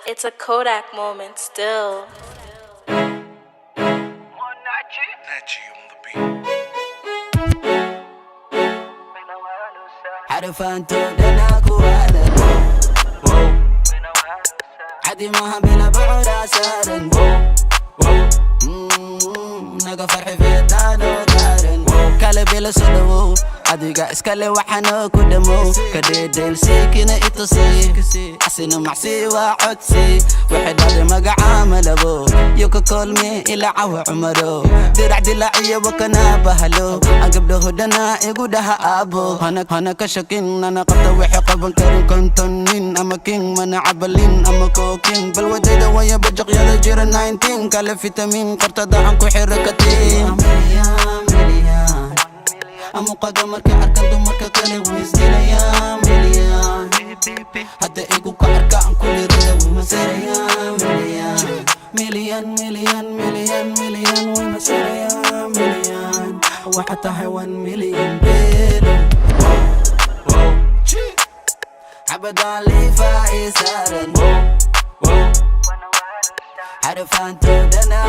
It's a Kodak moment still. عارف انت ودناك وعلن عدي ما بلا بعد اسارن نقا فرحي في تانو دارن كالبي لسلو adiga iskale waxaan ku dhamo kadheedheel siikina itusi asina macsi waa codsi waxay dhacday magaca malabo yo ka kolmi ila cawa cumaro dirac dilaaciya wakana bahalo aan gabdhaho dhana igu dhaha aabo hana ka shakin nana qabta waxay qaban karin kontonin ama king mana cabalin ama kookin bal wadayda waya bajaqyada jira 19 kale vitamin qortada aan ku xiro katiin أمو قدمك عركان دمك كالي ويزدينا يا مليان حتى إيقو كعركا عن كل ردا ومسيرا يا مليان مليان مليان مليان مليان ومسيرا يا مليان وحتى حيوان مليان بيلو عبدا لي فايسارن عرفان تودنا